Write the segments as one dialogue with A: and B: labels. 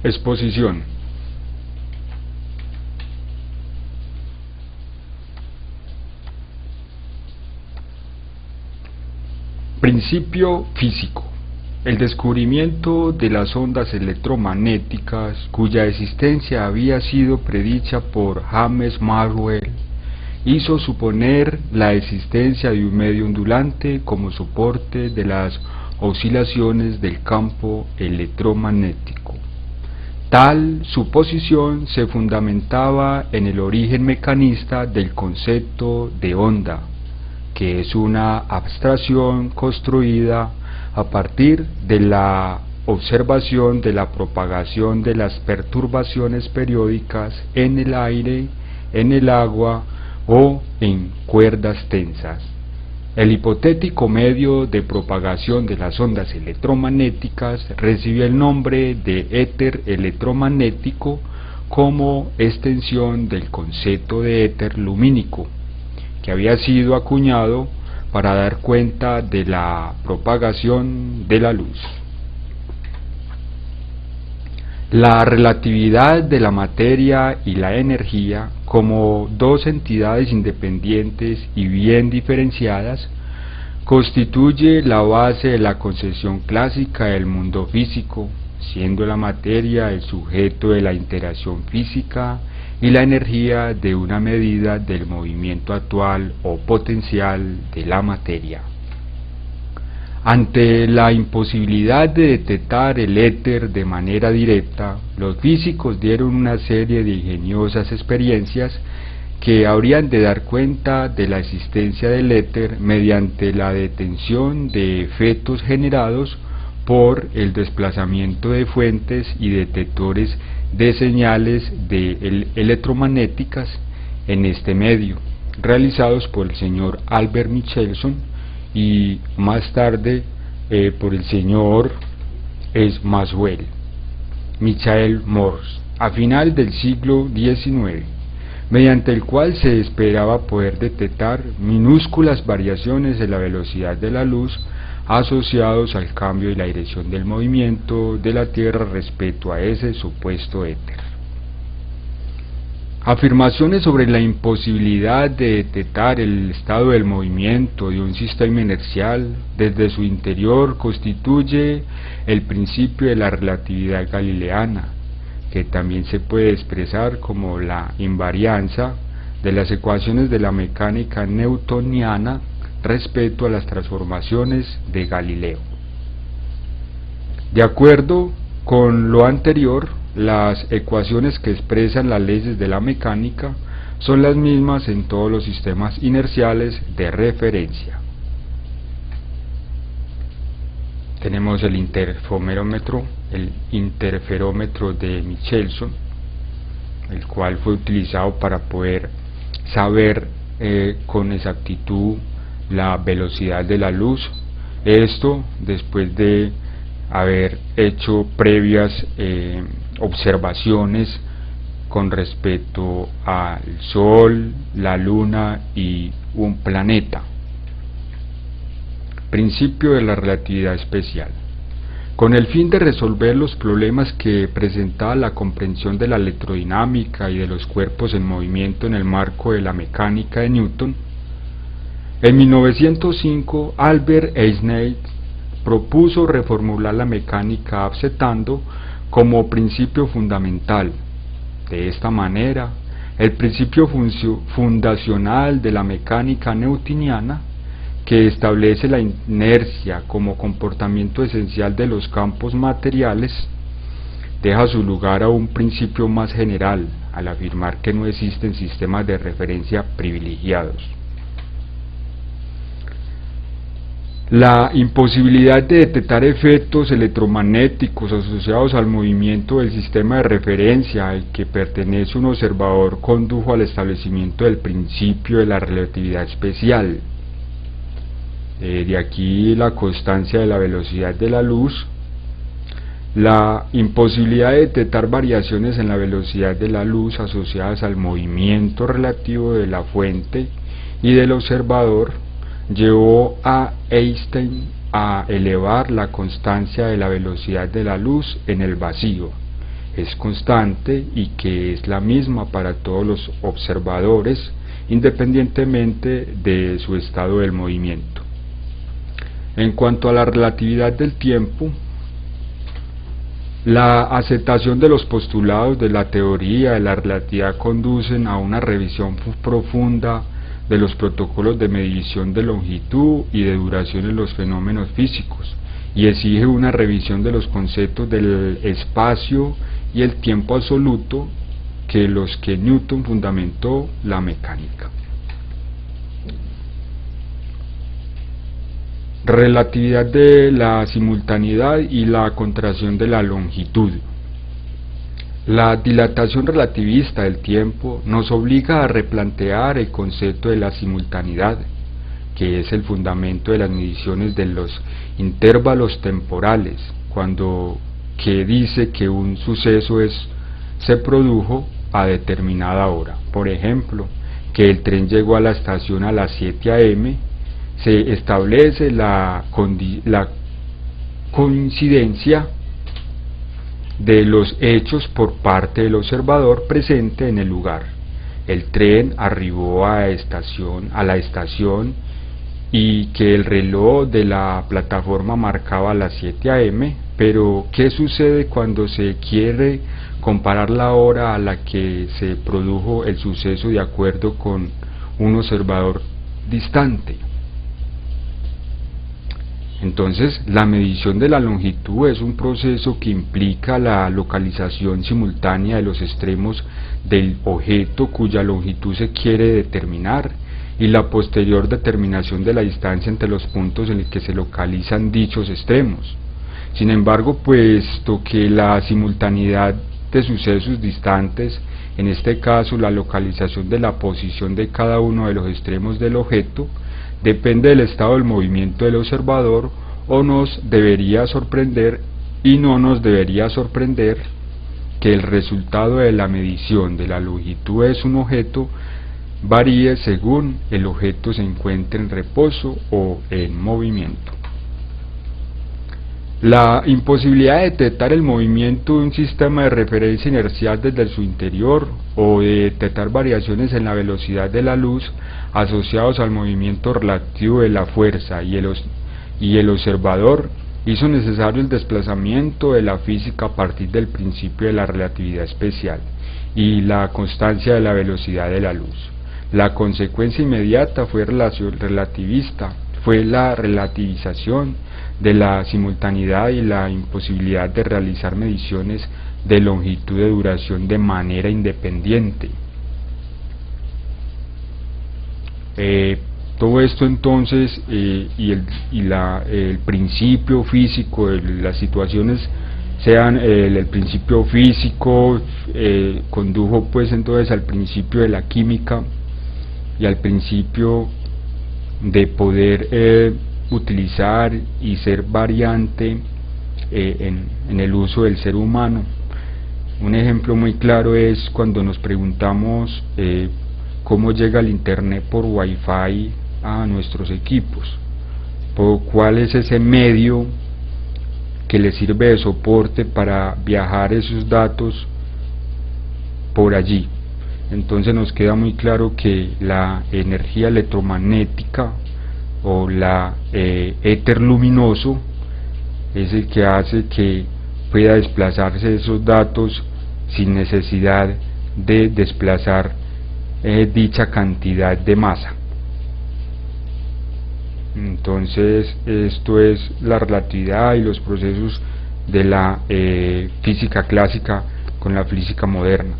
A: Exposición. Principio físico. El descubrimiento de las ondas electromagnéticas, cuya existencia había sido predicha por James Maxwell, hizo suponer la existencia de un medio ondulante como soporte de las oscilaciones del campo electromagnético. Tal suposición se fundamentaba en el origen mecanista del concepto de onda, que es una abstracción construida a partir de la observación de la propagación de las perturbaciones periódicas en el aire, en el agua o en cuerdas tensas. El hipotético medio de propagación de las ondas electromagnéticas recibió el nombre de éter electromagnético como extensión del concepto de éter lumínico, que había sido acuñado para dar cuenta de la propagación de la luz. La relatividad de la materia y la energía, como dos entidades independientes y bien diferenciadas, constituye la base de la concepción clásica del mundo físico, siendo la materia el sujeto de la interacción física y la energía de una medida del movimiento actual o potencial de la materia. Ante la imposibilidad de detectar el éter de manera directa, los físicos dieron una serie de ingeniosas experiencias que habrían de dar cuenta de la existencia del éter mediante la detención de efectos generados por el desplazamiento de fuentes y detectores de señales electromagnéticas en este medio, realizados por el señor Albert Michelson y más tarde por el señor Maxwell, Michael Morse, a final del siglo XIX, mediante el cual se esperaba poder detectar minúsculas variaciones en la velocidad de la luz asociados al cambio y la dirección del movimiento de la Tierra respecto a ese supuesto éter. Afirmaciones sobre la imposibilidad de detectar el estado del movimiento de un sistema inercial desde su interior constituye el principio de la relatividad galileana, que también se puede expresar como la invarianza de las ecuaciones de la mecánica newtoniana respecto a las transformaciones de Galileo. De acuerdo con lo anterior, las ecuaciones que expresan las leyes de la mecánica son las mismas en todos los sistemas inerciales de referencia. Tenemos el interferómetro de Michelson, el cual fue utilizado para poder saber con exactitud la velocidad de la luz. Esto después de haber hecho previas observaciones con respecto al Sol, la Luna y un planeta. Principio de la relatividad especial. Con el fin de resolver los problemas que presentaba la comprensión de la electrodinámica y de los cuerpos en movimiento en el marco de la mecánica de Newton, en 1905 Albert Einstein propuso reformular la mecánica aceptando como principio fundamental, de esta manera, el principio fundacional de la mecánica newtoniana, que establece la inercia como comportamiento esencial de los campos materiales, deja su lugar a un principio más general, al afirmar que no existen sistemas de referencia privilegiados. La imposibilidad de detectar efectos electromagnéticos asociados al movimiento del sistema de referencia al que pertenece un observador condujo al establecimiento del principio de la relatividad especial. De aquí la constancia de la velocidad de la luz, la imposibilidad de detectar variaciones en la velocidad de la luz asociadas al movimiento relativo de la fuente y del observador, llevó a Einstein a elevar la constancia de la velocidad de la luz en el vacío es constante y que es la misma para todos los observadores, independientemente de su estado del movimiento. En cuanto a la relatividad del tiempo, la aceptación de los postulados de la teoría de la relatividad conducen a una revisión profunda de los protocolos de medición de longitud y de duración en los fenómenos físicos, y exige una revisión de los conceptos del espacio y el tiempo absoluto que los que Newton fundamentó la mecánica. Relatividad de la simultaneidad y la contracción de la longitud. La dilatación relativista del tiempo nos obliga a replantear el concepto de la simultaneidad, que es el fundamento de las mediciones de los intervalos temporales, que dice que un suceso se produjo a determinada hora. Por ejemplo, que el tren llegó a la estación a las 7 a.m., se establece la coincidencia de los hechos por parte del observador presente en el lugar. El tren arribó a la estación y que el reloj de la plataforma marcaba las 7 a.m., pero ¿qué sucede cuando se quiere comparar la hora a la que se produjo el suceso de acuerdo con un observador distante? Entonces, la medición de la longitud es un proceso que implica la localización simultánea de los extremos del objeto cuya longitud se quiere determinar y la posterior determinación de la distancia entre los puntos en los que se localizan dichos extremos. Sin embargo, puesto que la simultaneidad de sucesos distantes, en este caso la localización de la posición de cada uno de los extremos del objeto, depende del estado del movimiento del observador, no nos debería sorprender que el resultado de la medición de la longitud de un objeto varíe según el objeto se encuentre en reposo o en movimiento. La imposibilidad de detectar el movimiento de un sistema de referencia inercial desde su interior o de detectar variaciones en la velocidad de la luz asociados al movimiento relativo de la fuerza y el observador hizo necesario el desplazamiento de la física a partir del principio de la relatividad especial y la constancia de la velocidad de la luz. La consecuencia inmediata fue la relativización de la simultaneidad y la imposibilidad de realizar mediciones de longitud de duración de manera independiente. Todo esto entonces el principio físico, las situaciones sean el principio físico condujo pues entonces al principio de la química y al principio de poder utilizar y ser variante en el uso del ser humano. Un ejemplo muy claro es cuando nos preguntamos cómo llega el internet por Wi-Fi a nuestros equipos, cuál es ese medio que le sirve de soporte para viajar esos datos por allí. Entonces nos queda muy claro que la energía electromagnética o éter luminoso es el que hace que pueda desplazarse esos datos sin necesidad de desplazar dicha cantidad de masa. Entonces esto es la relatividad y los procesos de la física clásica con la física moderna.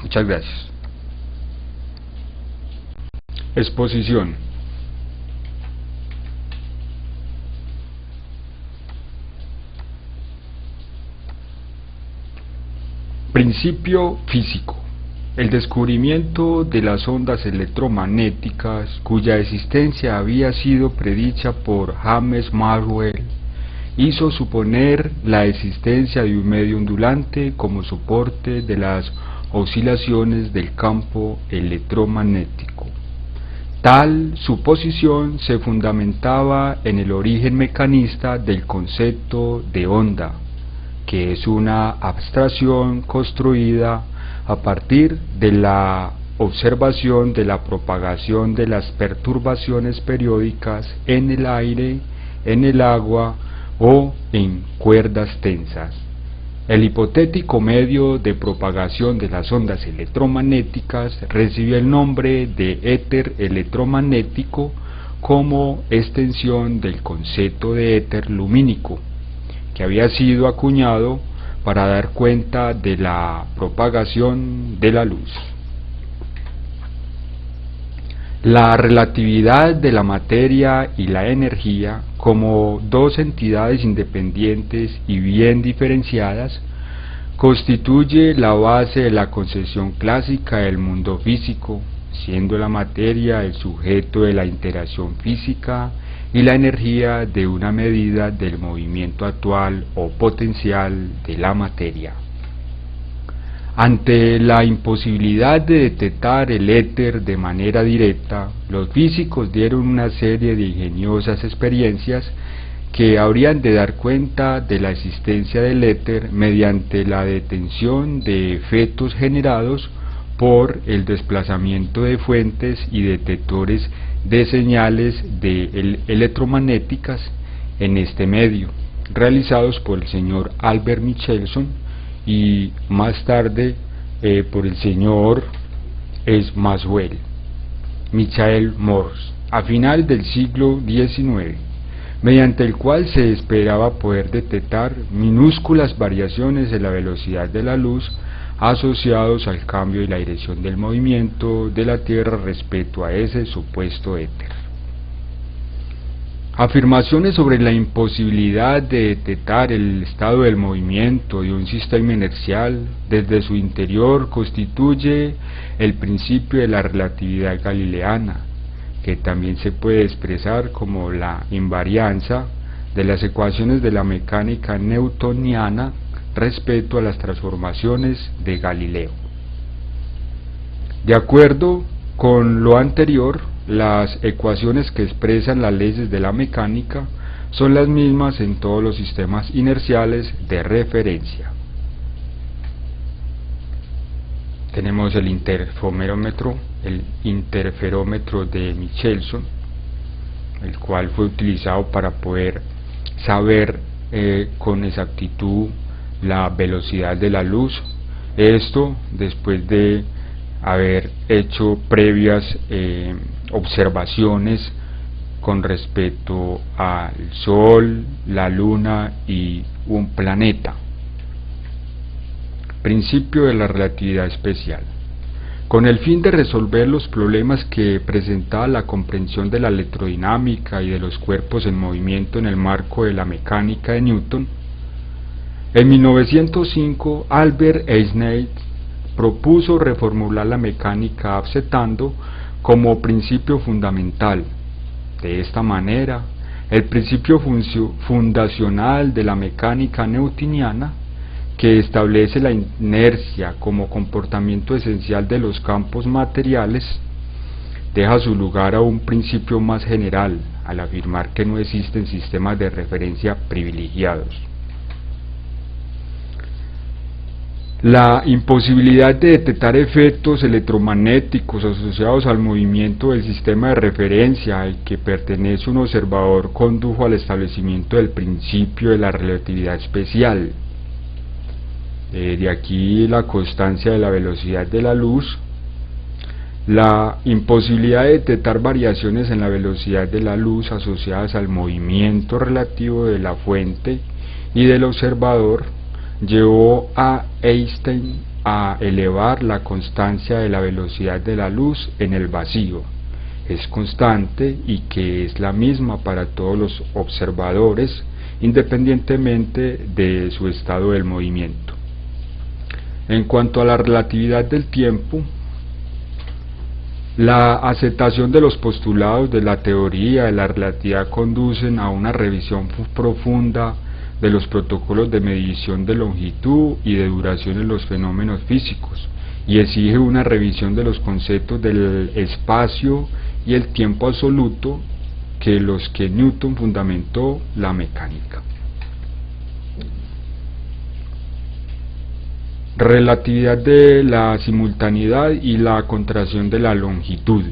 A: Muchas gracias. Exposición. Principio físico. El descubrimiento de las ondas electromagnéticas, cuya existencia había sido predicha por James Maxwell, hizo suponer la existencia de un medio ondulante como soporte de las oscilaciones del campo electromagnético. Tal suposición se fundamentaba en el origen mecanista del concepto de onda, que es una abstracción construida a partir de la observación de la propagación de las perturbaciones periódicas en el aire, en el agua o en cuerdas tensas. El hipotético medio de propagación de las ondas electromagnéticas recibió el nombre de éter electromagnético como extensión del concepto de éter lumínico, que había sido acuñado para dar cuenta de la propagación de la luz. La relatividad de la materia y la energía, como dos entidades independientes y bien diferenciadas, constituye la base de la concepción clásica del mundo físico, siendo la materia el sujeto de la interacción física y la energía de una medida del movimiento actual o potencial de la materia. Ante la imposibilidad de detectar el éter de manera directa, los físicos dieron una serie de ingeniosas experiencias que habrían de dar cuenta de la existencia del éter mediante la detención de efectos generados por el desplazamiento de fuentes y detectores de señales electromagnéticas en este medio, realizados por el señor Albert Michelson y más tarde por el señor Michael Morse, a final del siglo XIX, mediante el cual se esperaba poder detectar minúsculas variaciones en la velocidad de la luz asociados al cambio y la dirección del movimiento de la Tierra respecto a ese supuesto éter. Afirmaciones sobre la imposibilidad de detectar el estado del movimiento de un sistema inercial desde su interior constituye el principio de la relatividad galileana, que también se puede expresar como la invarianza de las ecuaciones de la mecánica newtoniana respecto a las transformaciones de Galileo. De acuerdo con lo anterior, las ecuaciones que expresan las leyes de la mecánica son las mismas en todos los sistemas inerciales de referencia. Tenemos el interferómetro de Michelson, el cual fue utilizado para poder saber con exactitud la velocidad de la luz. Esto después de haber hecho previas observaciones con respecto al Sol, la Luna y un planeta. Principio de la relatividad especial. Con el fin de resolver los problemas que presentaba la comprensión de la electrodinámica y de los cuerpos en movimiento en el marco de la mecánica de Newton, en 1905 Albert Einstein propuso reformular la mecánica aceptando como principio fundamental, de esta manera, el principio fundacional de la mecánica newtoniana, que establece la inercia como comportamiento esencial de los campos materiales, deja su lugar a un principio más general, al afirmar que no existen sistemas de referencia privilegiados. La imposibilidad de detectar efectos electromagnéticos asociados al movimiento del sistema de referencia al que pertenece un observador condujo al establecimiento del principio de la relatividad especial. De aquí la constancia de la velocidad de la luz, la imposibilidad de detectar variaciones en la velocidad de la luz asociadas al movimiento relativo de la fuente y del observador, llevó a Einstein a elevar la constancia de la velocidad de la luz en el vacío. Es constante y que es la misma para todos los observadores, independientemente de su estado del movimiento. En cuanto a la relatividad del tiempo, la aceptación de los postulados de la teoría de la relatividad conducen a una revisión profunda de los protocolos de medición de longitud y de duración en los fenómenos físicos, y exige una revisión de los conceptos del espacio y el tiempo absoluto que los que Newton fundamentó la mecánica. Relatividad de la simultaneidad y la contracción de la longitud.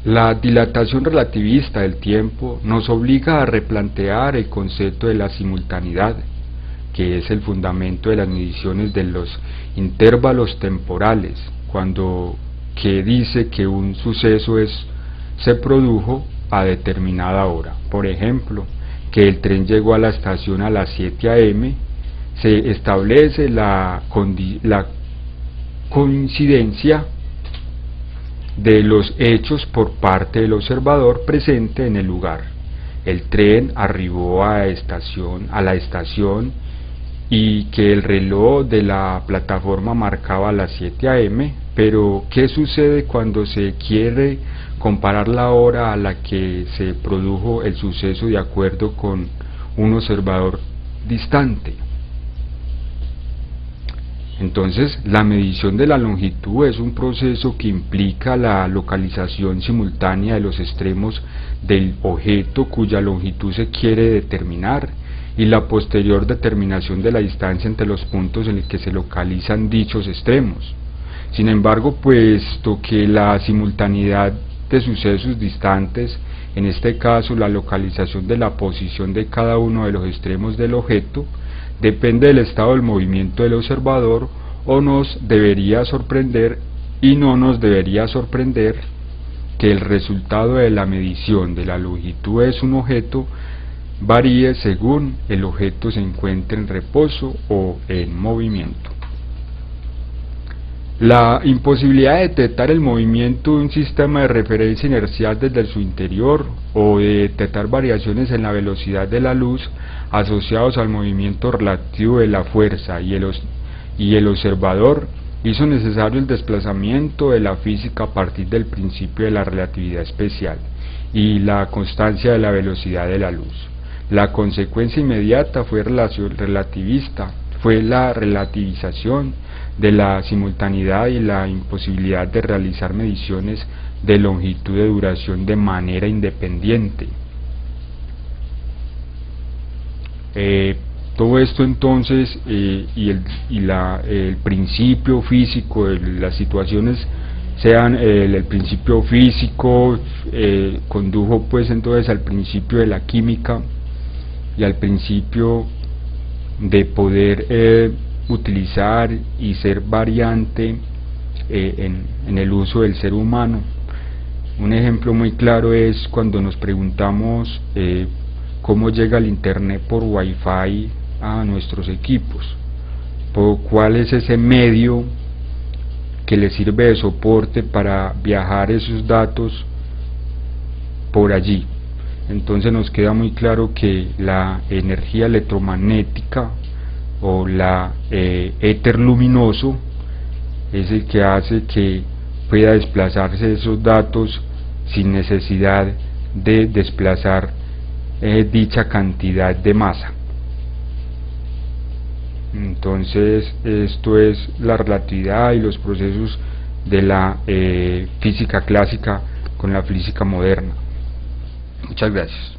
A: La dilatación relativista del tiempo nos obliga a replantear el concepto de la simultaneidad, que es el fundamento de las mediciones de los intervalos temporales, que dice que un suceso se produjo a determinada hora. Por ejemplo, que el tren llegó a la estación a las 7 a.m., se establece la coincidencia de los hechos por parte del observador presente en el lugar. El tren arribó a la estación y que el reloj de la plataforma marcaba las 7 a.m., pero ¿qué sucede cuando se quiere comparar la hora a la que se produjo el suceso de acuerdo con un observador distante? Entonces, la medición de la longitud es un proceso que implica la localización simultánea de los extremos del objeto cuya longitud se quiere determinar y la posterior determinación de la distancia entre los puntos en el que se localizan dichos extremos. Sin embargo, puesto que la simultaneidad de sucesos distantes, en este caso la localización de la posición de cada uno de los extremos del objeto, depende del estado del movimiento del observador, no nos debería sorprender que el resultado de la medición de la longitud de un objeto varíe según el objeto se encuentre en reposo o en movimiento. La imposibilidad de detectar el movimiento de un sistema de referencia inercial desde su interior o de detectar variaciones en la velocidad de la luz asociados al movimiento relativo de la fuerza y el observador hizo necesario el desplazamiento de la física a partir del principio de la relatividad especial y la constancia de la velocidad de la luz. La consecuencia inmediata fue la relativización de la simultaneidad y la imposibilidad de realizar mediciones de longitud de duración de manera independiente. Todo esto entonces el principio físico de las situaciones el principio físico condujo pues entonces al principio de la química y al principio de poder utilizar y ser variante en el uso del ser humano. Un ejemplo muy claro es cuando nos preguntamos cómo llega el internet por Wi-Fi a nuestros equipos, cuál es ese medio que le sirve de soporte para viajar esos datos por allí. Entonces nos queda muy claro que la energía electromagnética o éter luminoso es el que hace que pueda desplazarse esos datos sin necesidad de desplazar dicha cantidad de masa. Entonces esto es la relatividad y los procesos de la física clásica con la física moderna. Muchas gracias.